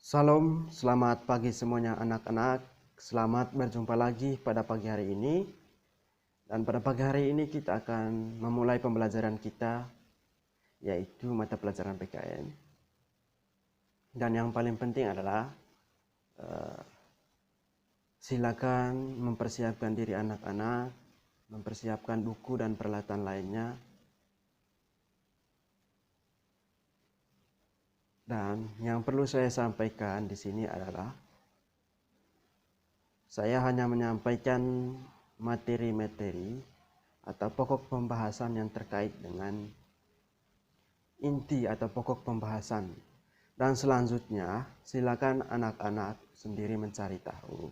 Salam, selamat pagi semuanya anak-anak. Selamat berjumpa lagi pada pagi hari ini. Dan pada pagi hari ini kita akan memulai pembelajaran kita, yaitu mata pelajaran PKN. Dan yang paling penting adalah silakan mempersiapkan diri anak-anak, mempersiapkan buku dan peralatan lainnya. Dan yang perlu saya sampaikan di sini adalah saya hanya menyampaikan materi-materi atau pokok pembahasan yang terkait dengan inti atau pokok pembahasan. Dan selanjutnya silakan anak-anak sendiri mencari tahu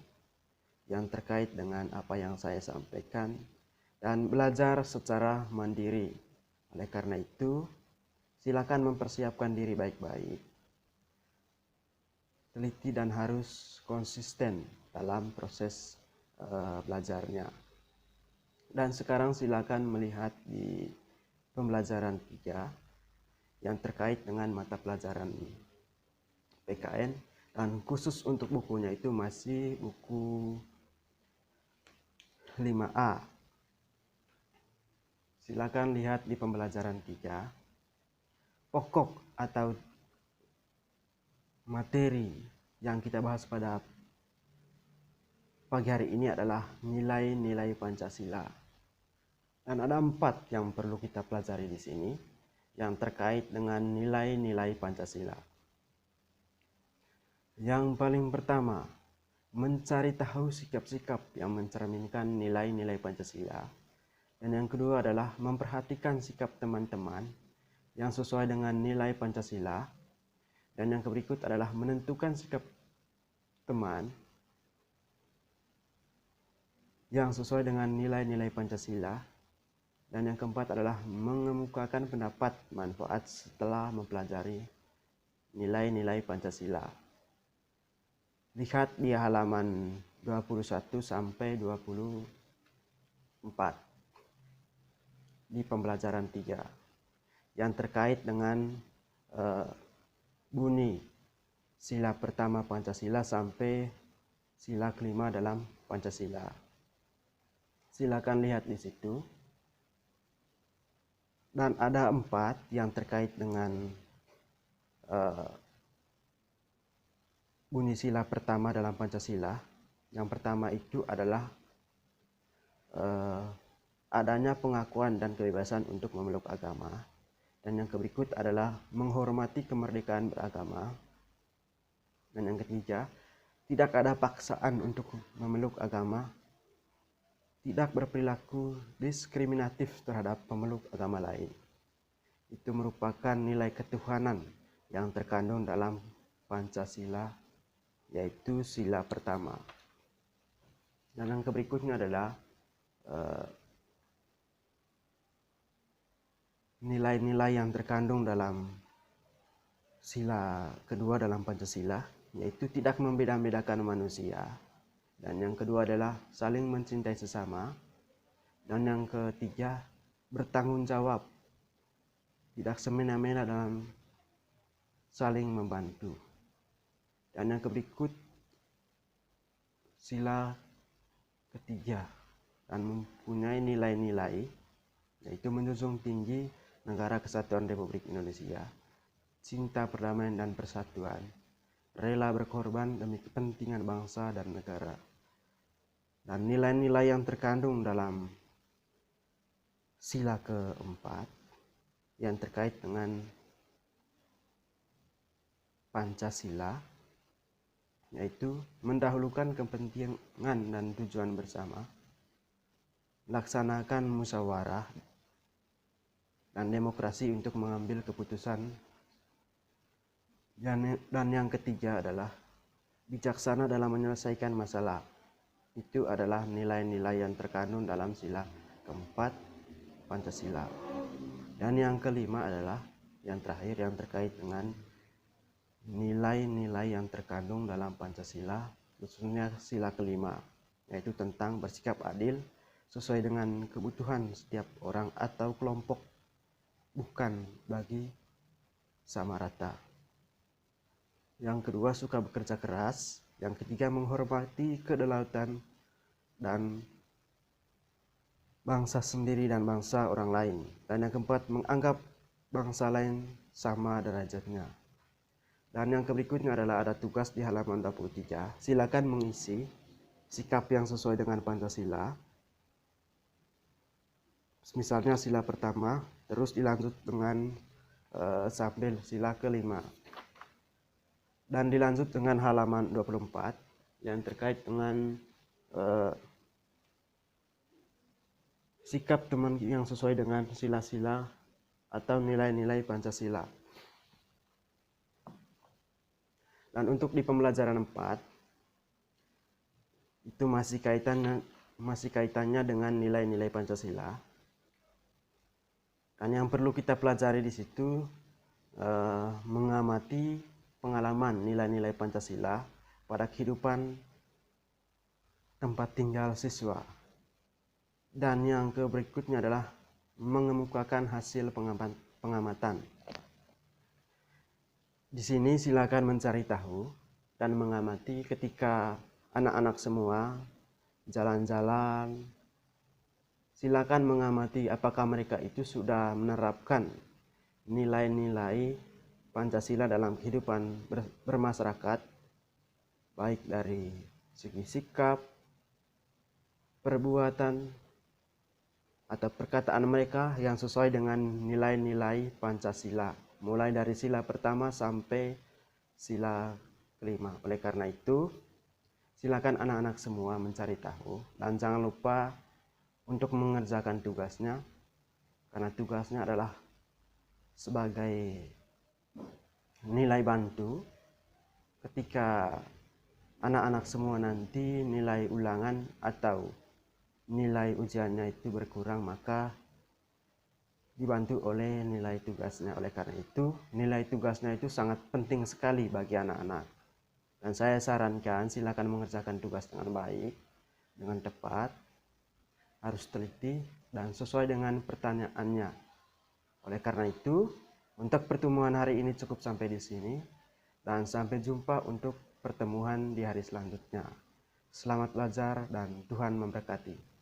yang terkait dengan apa yang saya sampaikan dan belajar secara mandiri. Oleh karena itu, silakan mempersiapkan diri baik-baik, teliti dan harus konsisten dalam proses belajarnya. Dan sekarang silakan melihat di pembelajaran 3 yang terkait dengan mata pelajaran PKN, dan khusus untuk bukunya itu masih buku 5A. Silakan lihat di pembelajaran 3. Pokok atau materi yang kita bahas pada pagi hari ini adalah nilai-nilai Pancasila. Dan ada 4 yang perlu kita pelajari di sini yang terkait dengan nilai-nilai Pancasila. Yang paling pertama, mencari tahu sikap-sikap yang mencerminkan nilai-nilai Pancasila. Dan yang kedua adalah memperhatikan sikap teman-teman yang sesuai dengan nilai Pancasila. Dan yang berikut adalah menentukan sikap teman yang sesuai dengan nilai-nilai Pancasila. Dan yang keempat adalah mengemukakan pendapat manfaat setelah mempelajari nilai-nilai Pancasila. Lihat di halaman 21 sampai 24 di pembelajaran 3 yang terkait dengan bunyi sila pertama Pancasila sampai sila kelima dalam Pancasila. Silakan lihat di situ. Dan ada 4 yang terkait dengan bunyi sila pertama dalam Pancasila. Yang pertama itu adalah adanya pengakuan dan kebebasan untuk memeluk agama. Dan yang berikut adalah menghormati kemerdekaan beragama. Dan yang ketiga, tidak ada paksaan untuk memeluk agama, tidak berperilaku diskriminatif terhadap pemeluk agama lain. Itu merupakan nilai ketuhanan yang terkandung dalam Pancasila, yaitu sila pertama. Dan yang berikutnya adalah nilai-nilai yang terkandung dalam sila kedua dalam Pancasila, yaitu tidak membeda-bedakan manusia. Dan yang kedua adalah saling mencintai sesama. Dan yang ketiga, bertanggung jawab, tidak semena-mena dalam saling membantu. Dan yang berikut sila ketiga dan mempunyai nilai-nilai, yaitu menjunjung tinggi negara kesatuan Republik Indonesia, cinta perdamaian dan persatuan, rela berkorban demi kepentingan bangsa dan negara. Dan nilai-nilai yang terkandung dalam sila keempat yang terkait dengan Pancasila, yaitu mendahulukan kepentingan dan tujuan bersama, melaksanakan musyawarah dan demokrasi untuk mengambil keputusan. Dan yang ketiga adalah bijaksana dalam menyelesaikan masalah. Itu adalah nilai-nilai yang terkandung dalam sila keempat Pancasila. Dan yang kelima adalah yang terakhir yang terkait dengan nilai-nilai yang terkandung dalam Pancasila, khususnya sila kelima, yaitu tentang bersikap adil sesuai dengan kebutuhan setiap orang atau kelompok, bukan bagi sama rata. yang kedua suka bekerja keras, yang ketiga menghormati kedaulatan dan bangsa sendiri dan bangsa orang lain, dan yang keempat menganggap bangsa lain sama derajatnya. Dan yang berikutnya adalah ada tugas di halaman 23. Silakan mengisi sikap yang sesuai dengan Pancasila. Misalnya sila pertama, terus dilanjut dengan sambil sila kelima. Dan dilanjut dengan halaman 24 yang terkait dengan sikap teman yang sesuai dengan sila-sila atau nilai-nilai Pancasila. Dan untuk di pembelajaran 4 itu masih kaitannya dengan nilai-nilai Pancasila. Dan yang perlu kita pelajari di situ mengamati pengalaman nilai-nilai Pancasila pada kehidupan tempat tinggal siswa. Dan yang berikutnya adalah mengemukakan hasil pengamatan. Di sini silakan mencari tahu dan mengamati ketika anak-anak semua jalan-jalan. Silakan mengamati apakah mereka itu sudah menerapkan nilai-nilai Pancasila dalam kehidupan bermasyarakat, baik dari segi sikap, perbuatan, atau perkataan mereka yang sesuai dengan nilai-nilai Pancasila, mulai dari sila pertama sampai sila kelima. Oleh karena itu, silakan anak-anak semua mencari tahu dan jangan lupa untuk mengerjakan tugasnya, karena tugasnya adalah sebagai nilai bantu ketika anak-anak semua nanti nilai ulangan atau nilai ujiannya itu berkurang, maka dibantu oleh nilai tugasnya. Oleh karena itu, nilai tugasnya itu sangat penting sekali bagi anak-anak. Dan saya sarankan silakan mengerjakan tugas dengan baik, dengan tepat, harus teliti dan sesuai dengan pertanyaannya. Oleh karena itu, untuk pertemuan hari ini cukup sampai di sini, dan sampai jumpa untuk pertemuan di hari selanjutnya. Selamat belajar dan Tuhan memberkati.